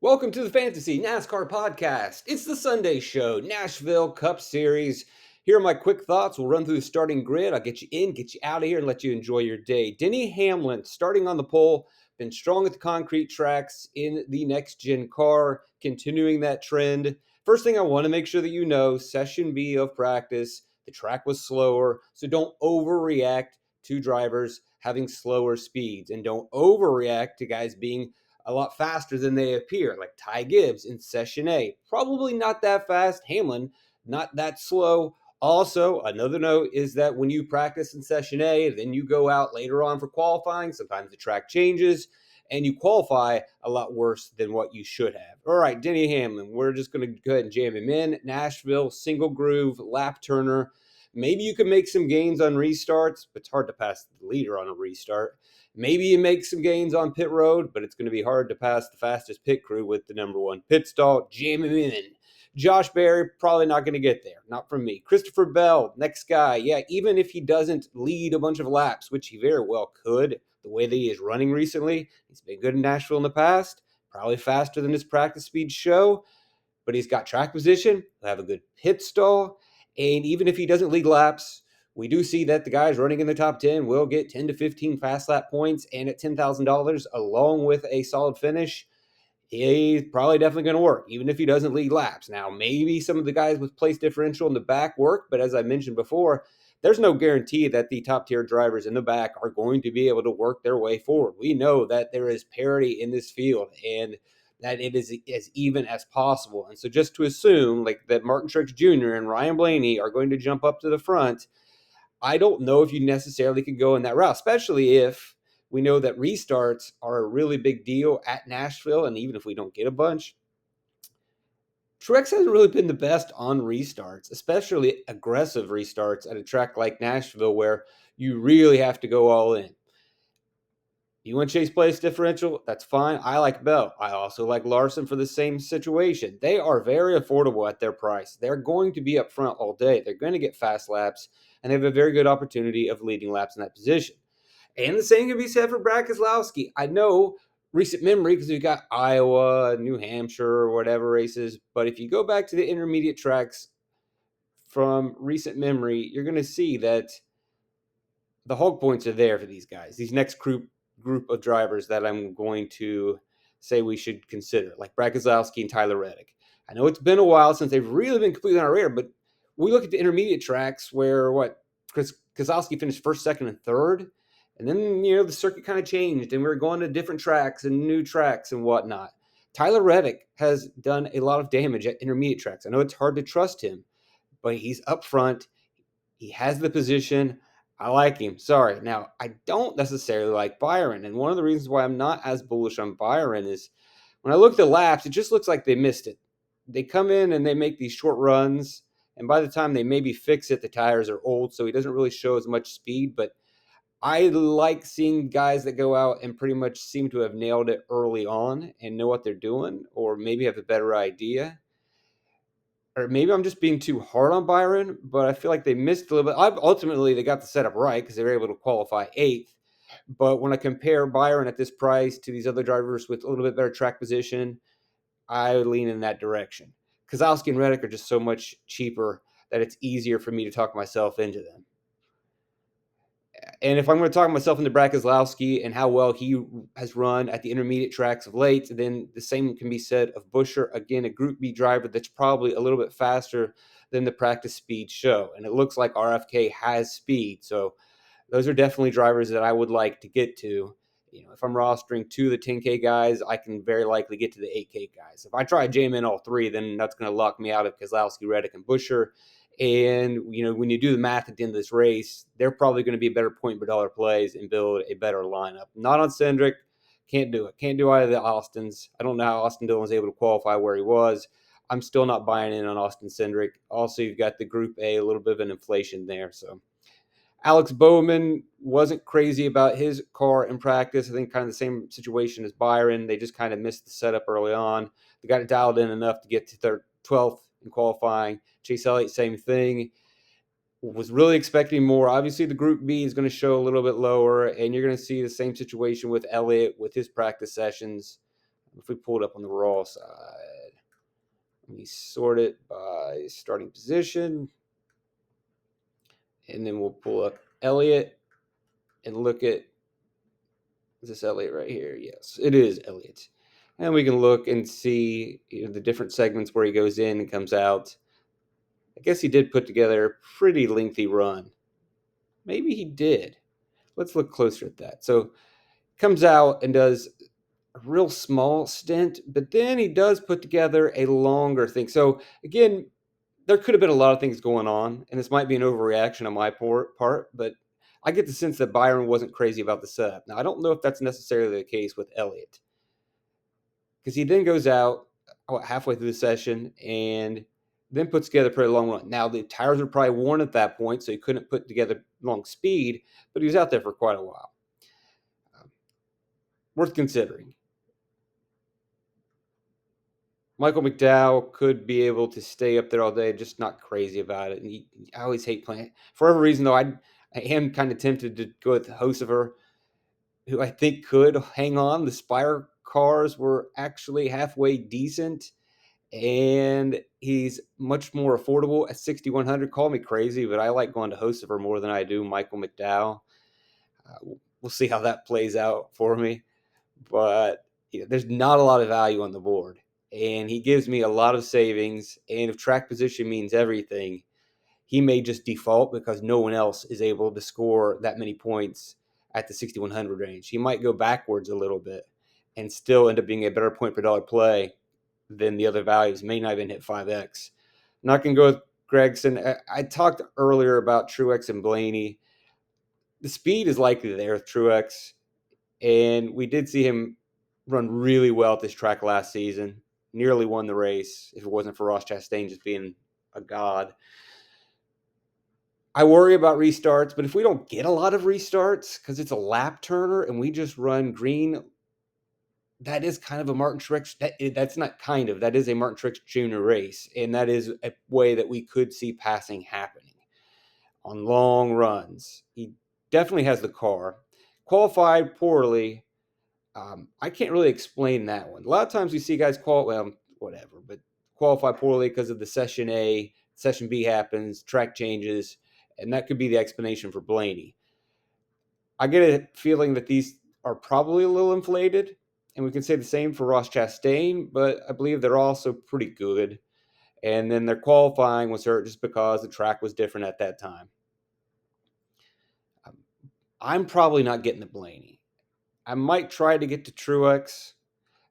Welcome to the Fantasy NASCAR Podcast. It's the Sunday show, Nashville Cup Series. Here are my quick thoughts. We'll run through the starting grid. I'll get you in, get you out of here, and let you enjoy your day. Denny Hamlin starting on the pole, been strong at the concrete tracks in the next-gen car, continuing that trend. First thing I want to make sure that you know, Session B of practice, the track was slower, so don't overreact to drivers having slower speeds, and don't overreact to guys being a lot faster than they appear, like Ty Gibbs in Session A. Probably not that fast. Hamlin, not that slow. Also, another note is that when you practice in Session A, then you go out later on for qualifying. Sometimes the track changes and you qualify a lot worse than what you should have. All right, Denny Hamlin, we're just going to go ahead and jam him in. Nashville, single groove, lap turner. Maybe you can make some gains on restarts, but it's hard to pass the leader on a restart. Maybe you make some gains on pit road, but it's going to be hard to pass the fastest pit crew with the number one pit stall. Jam him in. Josh Berry, probably not going to get there. Not from me. Christopher Bell, next guy. Yeah, even if he doesn't lead a bunch of laps, which he very well could, the way that he is running recently, he's been good in Nashville in the past, probably faster than his practice speed show, but he's got track position. He'll have a good pit stall. And even if he doesn't lead laps, we do see that the guys running in the top 10 will get 10 to 15 fast lap points. And at $10,000, along with a solid finish, he's probably definitely going to work, even if he doesn't lead laps. Now, maybe some of the guys with place differential in the back work, but as I mentioned before, there's no guarantee that the top tier drivers in the back are going to be able to work their way forward. We know that there is parity in this field and that it is as even as possible. And so just to assume like that Martin Truex Jr. and Ryan Blaney are going to jump up to the front, I don't know if you necessarily can go in that route, especially if we know that restarts are a really big deal at Nashville. And even if we don't get a bunch, Truex hasn't really been the best on restarts, especially aggressive restarts at a track like Nashville where you really have to go all in. You want Chase place differential? That's fine. I like Bell. I also like Larson for the same situation. They are very affordable at their price. They're going to be up front all day. They're going to get fast laps, and they have a very good opportunity of leading laps in that position. And the same can be said for Brad Keselowski. I know recent memory because we've got Iowa, New Hampshire, or whatever races, but if you go back to the intermediate tracks from recent memory, you're going to see that the hog points are there for these guys. These next group of drivers that I'm going to say we should consider, like Brad Keselowski and Tyler Reddick. I know it's been a while since they've really been completely on our radar, but we look at the intermediate tracks where Chris Keselowski finished first, second, and third, and then the circuit kind of changed, and we were going to different tracks and new tracks and whatnot. Tyler Reddick has done a lot of damage at intermediate tracks. I know it's hard to trust him, but he's up front. He has the position. I like him. Sorry. Now, I don't necessarily like Byron. And one of the reasons why I'm not as bullish on Byron is when I look at the laps, it just looks like they missed it. They come in and they make these short runs. And by the time they maybe fix it, the tires are old. So he doesn't really show as much speed. But I like seeing guys that go out and pretty much seem to have nailed it early on and know what they're doing, or maybe have a better idea. Or maybe I'm just being too hard on Byron, but I feel like they missed a little bit. Ultimately, they got the setup right because they were able to qualify 8th. But when I compare Byron at this price to these other drivers with a little bit better track position, I would lean in that direction. Keselowski and Reddick are just so much cheaper that it's easier for me to talk myself into them. And if I'm going to talk myself into Brad Keselowski and how well he has run at the intermediate tracks of late, then the same can be said of Buescher. Again, a Group B driver that's probably a little bit faster than the practice speed show. And it looks like RFK has speed. So those are definitely drivers that I would like to get to. If I'm rostering 2 of the 10K guys, I can very likely get to the 8K guys. If I try to jam in all 3, then that's going to lock me out of Keselowski, Reddick, and Buescher. And, when you do the math at the end of this race, they're probably going to be better point per dollar plays and build a better lineup. Not on Cindric. Can't do it. Can't do either of the Austins. I don't know how Austin Dillon was able to qualify where he was. I'm still not buying in on Austin Cindric. Also, you've got the Group A, a little bit of an inflation there. So Alex Bowman wasn't crazy about his car in practice. I think kind of the same situation as Byron. They just kind of missed the setup early on. They got it dialed in enough to get to their 12th in qualifying. Chase Elliott, same thing. Was really expecting more. Obviously, the Group B is going to show a little bit lower, and you're going to see the same situation with Elliott with his practice sessions. If we pull it up on the raw side, let me sort it by starting position. And then we'll pull up Elliott and look at, is this Elliott right here? Yes, it is Elliott. And we can look and see the different segments where he goes in and comes out. I guess he did put together a pretty lengthy run. Maybe he did. Let's look closer at that. So comes out and does a real small stint, but then he does put together a longer thing. So again, there could have been a lot of things going on, and this might be an overreaction on my part, but I get the sense that Byron wasn't crazy about the setup. Now, I don't know if that's necessarily the case with Elliott, because he then goes out halfway through the session and then puts together a pretty long run. Now, the tires were probably worn at that point, so he couldn't put together long speed, but he was out there for quite a while. Worth considering. Michael McDowell could be able to stay up there all day, just not crazy about it. And I always hate playing. For whatever reason, though, I am kind of tempted to go with Hocevar, who I think could hang on. The Spire cars were actually halfway decent, and he's much more affordable at 6,100. Call me crazy, but I like going to Hocevar more than I do Michael McDowell. We'll see how that plays out for me. But there's not a lot of value on the board. And he gives me a lot of savings. And if track position means everything, he may just default because no one else is able to score that many points at the 6,100 range. He might go backwards a little bit and still end up being a better point per dollar play than the other values. May not even hit 5x. I'm not going to go with Gregson. I talked earlier about Truex and Blaney. The speed is likely there with Truex. And we did see him run really well at this track last season. Nearly won the race if it wasn't for Ross Chastain just being a god. I worry about restarts, but if we don't get a lot of restarts because it's a lap turner and we just run green, that is kind of a Martin Truex. That's not kind of. That is a Martin Truex Jr. race, and that is a way that we could see passing happening on long runs. He definitely has the car. Qualified poorly. I can't really explain that one. A lot of times we see guys qualify poorly because of the session A, session B happens, track changes, and that could be the explanation for Blaney. I get a feeling that these are probably a little inflated, and we can say the same for Ross Chastain, but I believe they're also pretty good. And then their qualifying was hurt just because the track was different at that time. I'm probably not getting the Blaney. I might try to get to Truex,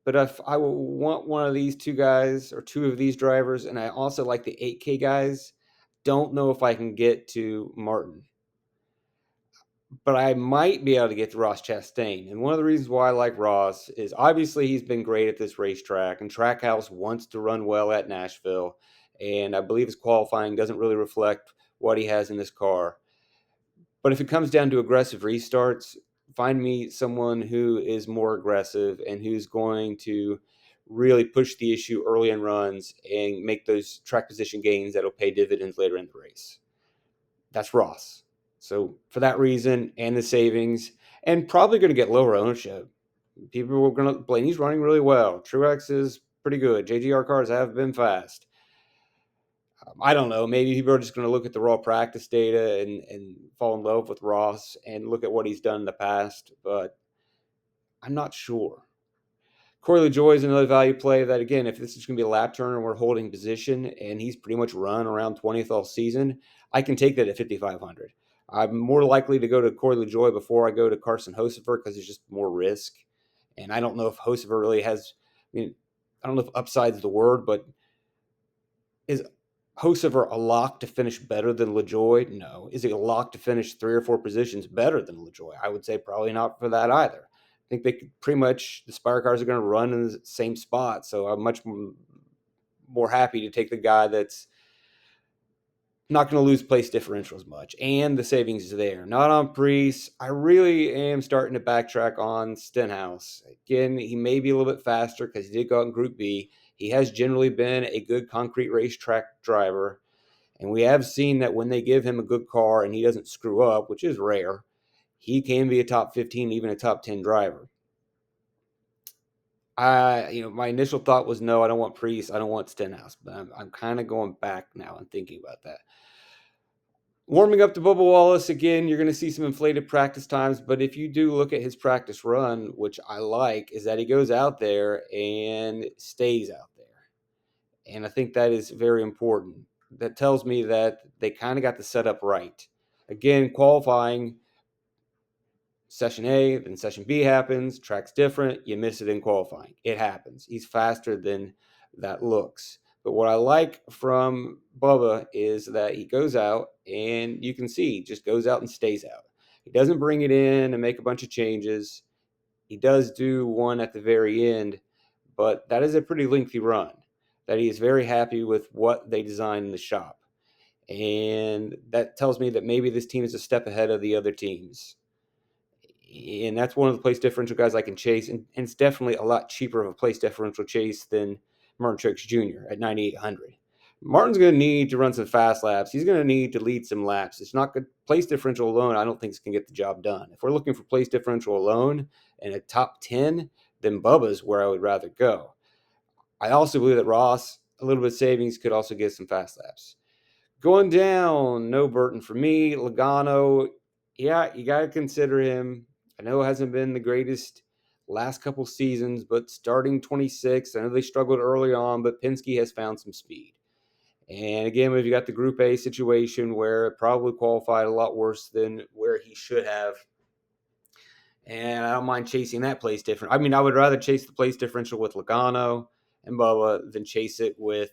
but if I want one of these two guys or two of these drivers, and I also like the 8K guys, don't know if I can get to Martin. But I might be able to get to Ross Chastain. And one of the reasons why I like Ross is obviously he's been great at this racetrack, and Trackhouse wants to run well at Nashville. And I believe his qualifying doesn't really reflect what he has in this car. But if it comes down to aggressive restarts, find me someone who is more aggressive and who's going to really push the issue early in runs and make those track position gains that'll pay dividends later in the race. That's Ross. So for that reason and the savings, and probably going to get lower ownership. People were going to, Blaney's running really well. Truex is pretty good. JGR cars have been fast. I don't know. Maybe people are just going to look at the raw practice data and fall in love with Ross and look at what he's done in the past, but I'm not sure. Corey LaJoie is another value play that, again, if this is going to be a lap turner and we're holding position and he's pretty much run around 20th all season, I can take that at 5,500. I'm more likely to go to Corey LaJoie before I go to Carson Hocevar because there's just more risk. And I don't know if Hocevar really has, I don't know if upside's the word, but is Hocevar a lock to finish better than LaJoie? No. Is he a lock to finish 3 or 4 positions better than LaJoie? I would say probably not for that either. I think they could pretty much, the Spire cars are going to run in the same spot. So I'm much more happy to take the guy that's not going to lose place differential as much. And the savings is there. Not on Priest. I really am starting to backtrack on Stenhouse. Again, he may be a little bit faster because he did go out in Group B. He has generally been a good concrete racetrack driver. And we have seen that when they give him a good car and he doesn't screw up, which is rare, he can be a top 15, even a top 10 driver. My initial thought was no, I don't want Priest, I don't want Stenhouse, but I'm kind of going back now and thinking about that. Warming up to Bubba Wallace again, you're going to see some inflated practice times, but if you do look at his practice run, which I like, is that he goes out there and stays out there. And I think that is very important. That tells me that they kind of got the setup right. Again, qualifying, session A, then session B happens, track's different, you miss it in qualifying. It happens. He's faster than that looks. But what I like from Bubba is that he goes out and you can see he just goes out and stays out. He doesn't bring it in and make a bunch of changes. He does do one at the very end, but that is a pretty lengthy run. That he is very happy with what they designed in the shop. And that tells me that maybe this team is a step ahead of the other teams. And that's one of the place differential guys I can chase. And it's definitely a lot cheaper of a place differential chase than Martin Truex Jr. at 9,800. Martin's going to need to run some fast laps. He's going to need to lead some laps. It's not good. Place differential alone, I don't think it's going to get the job done. If we're looking for place differential alone and a top 10, then Bubba's where I would rather go. I also believe that Ross, a little bit of savings, could also get some fast laps. Going down, no Burton for me. Logano, yeah, you got to consider him. I know it hasn't been the greatest last couple seasons, but starting 26, I know they struggled early on, but Penske has found some speed. And again, we've got the Group A situation where it probably qualified a lot worse than where he should have. And I don't mind chasing that place different. I mean, I would rather chase the place differential with Logano and Bubba than chase it with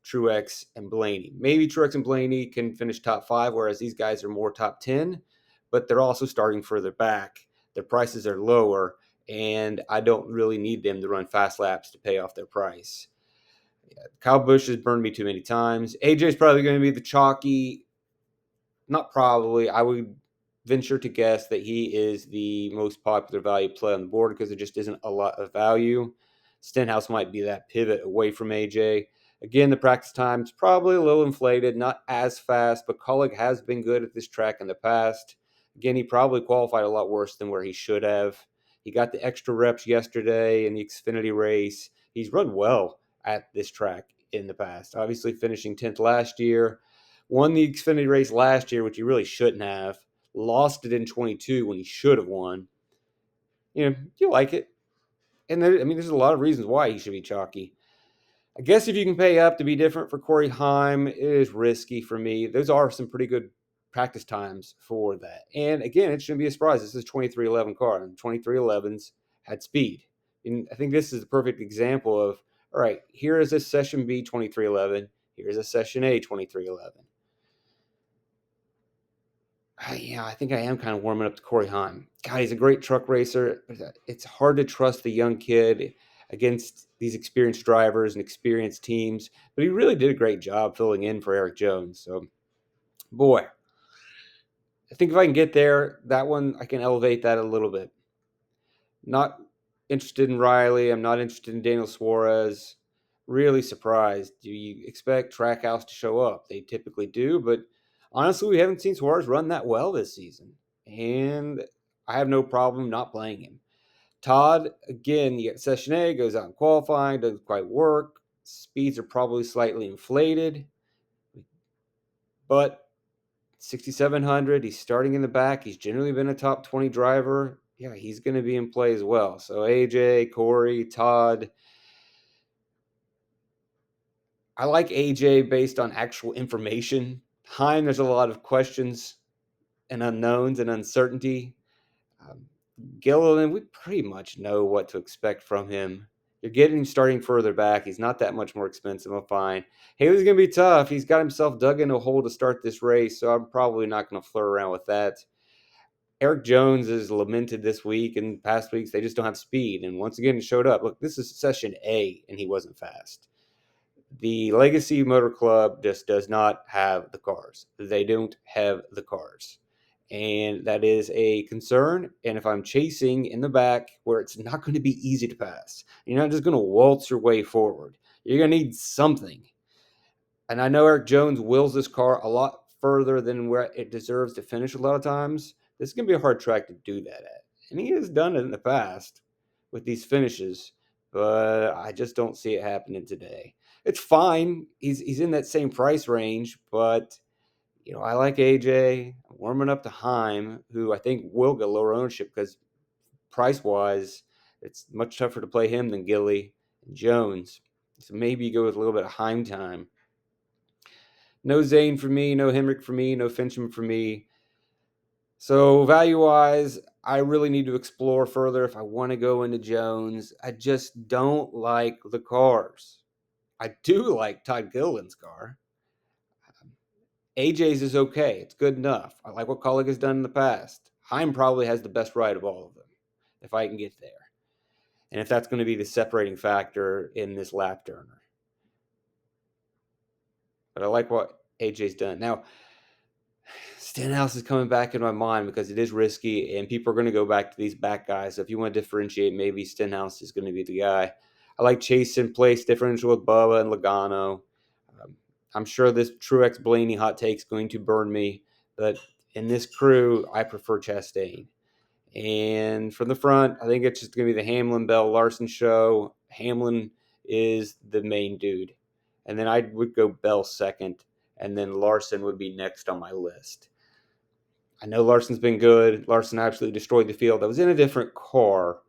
Truex and Blaney. Maybe Truex and Blaney can finish top 5, whereas these guys are more top 10, but they're also starting further back. Their prices are lower, and I don't really need them to run fast laps to pay off their price. Kyle Busch has burned me too many times. AJ's probably going to be the chalky, not probably, I would venture to guess that he is the most popular value play on the board because there just isn't a lot of value. Stenhouse might be that pivot away from AJ. Again, the practice time's probably a little inflated, not as fast, but Colleague has been good at this track in the past. Again, he probably qualified a lot worse than where he should have. He got the extra reps yesterday in the Xfinity race. He's run well at this track in the past. Obviously, finishing 10th last year. Won the Xfinity race last year, which he really shouldn't have. Lost it in 22 when he should have won. You like it. And there's a lot of reasons why he should be chalky. I guess if you can pay up to be different for Corey Heim, it is risky for me. Those are some pretty good practice times for that. And again, it shouldn't be a surprise. This is 2311 car, and 2311s had speed. And I think this is the perfect example of, all right, here is a Session B 2311. Here's a Session A 2311. I think I am kind of warming up to Corey Heim. God, he's a great truck racer. It's hard to trust the young kid against these experienced drivers and experienced teams, but he really did a great job filling in for Eric Jones. So, boy, I think if I can get there, that one, I can elevate that a little bit. Not interested in Riley. I'm not interested in Daniel Suarez. Really surprised. Do you expect Trackhouse to show up? They typically do, but honestly, we haven't seen Suarez run that well this season. And I have no problem not playing him. Todd, again, you get Session A, goes out in qualifying, doesn't quite work. Speeds are probably slightly inflated. But 6,700, he's starting in the back. He's generally been a top 20 driver. Yeah, he's going to be in play as well. So AJ, Corey, Todd. I like AJ based on actual information. Heim, there's a lot of questions and unknowns and uncertainty. Gilliland, we pretty much know what to expect from him. You're getting him starting further back. He's not that much more expensive. I'm fine. Haley's going to be tough. He's got himself dug in a hole to start this race, so I'm probably not going to flirt around with that. Eric Jones is lamented this week and past weeks. They just don't have speed. And once again, it showed up. Look, this is Session A, and he wasn't fast. The Legacy Motor Club just does not have the cars. They don't have the cars. And that is a concern. And if I'm chasing in the back where it's not going to be easy to pass, you're not just going to waltz your way forward. You're going to need something. And I know Eric Jones wills this car a lot further than where it deserves to finish a lot of times. This is going to be a hard track to do that at. And he has done it in the past with these finishes. but I just don't see it happening today. It's fine. He's in that same price range, but I like AJ. I'm warming up to Heim, who I think will get lower ownership because price wise, it's much tougher to play him than Gilly and Jones. So maybe you go with a little bit of Heim time. No Zane for me, no Hemrick for me, no Fincham for me. So value wise, I really need to explore further if I want to go into Jones. I just don't like the cars. I do like Todd Gilliland's car. AJ's is okay. It's good enough. I like what Colleague has done in the past. Heim probably has the best ride of all of them, if I can get there. And if that's going to be the separating factor in this lap turner. But I like what AJ's done. Now, Stenhouse is coming back in my mind because it is risky, and people are going to go back to these back guys. So if you want to differentiate, maybe Stenhouse is going to be the guy. I like Chase in place differential with Bubba and Logano. I'm sure this Truex Blaney hot take is going to burn me, but in this crew, I prefer Chastain. And from the front, I think it's just going to be the Hamlin Bell Larson show. Hamlin is the main dude. And then I would go Bell second, and then Larson would be next on my list. I know Larson's been good. Larson absolutely destroyed the field. I was in a different car.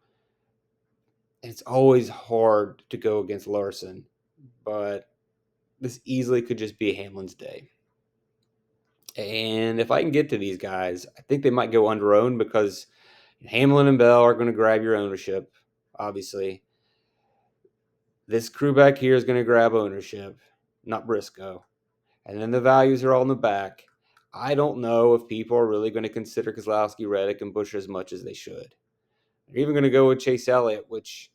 And it's always hard to go against Larson, but this easily could just be Hamlin's day. And if I can get to these guys, I think they might go under owned because Hamlin and Bell are going to grab your ownership, obviously. This crew back here is going to grab ownership, not Briscoe. And then the values are all in the back. I don't know if people are really going to consider Keselowski, Reddick, and Busch as much as they should. They're even going to go with Chase Elliott, which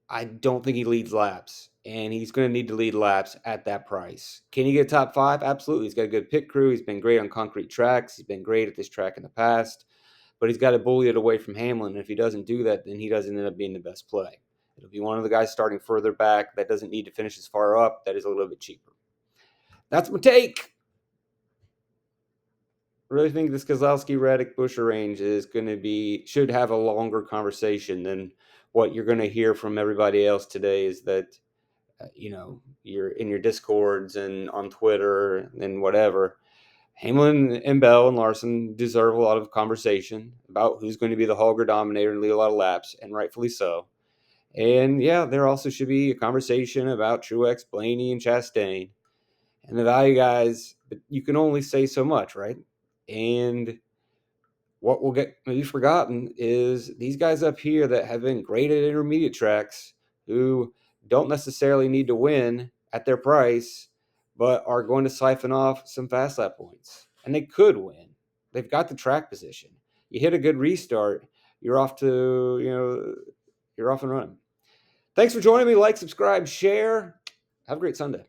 I don't think he leads laps. And he's going to need to lead laps at that price. Can he get top 5? Absolutely. He's got a good pit crew. He's been great on concrete tracks. He's been great at this track in the past. But he's got to bully it away from Hamlin. And if he doesn't do that, then he doesn't end up being the best play. It'll be one of the guys starting further back that doesn't need to finish as far up. That is a little bit cheaper. That's my take. I really think this Keselowski, Reddick, Busch range is going to should have a longer conversation than what you're going to hear from everybody else today. Is that you're in your discords and on Twitter and whatever. Hamlin and Bell and Larson deserve a lot of conversation about who's going to be the Hogger dominator and lead a lot of laps, and rightfully so. And yeah, there also should be a conversation about Truex, Blaney, and Chastain. And the value guys, but you can only say so much, right? And what will get maybe forgotten is these guys up here that have been great at intermediate tracks who don't necessarily need to win at their price, but are going to siphon off some fast lap points. And they could win. They've got the track position. You hit a good restart, you're off and running. Thanks for joining me. Like, subscribe, share. Have a great Sunday.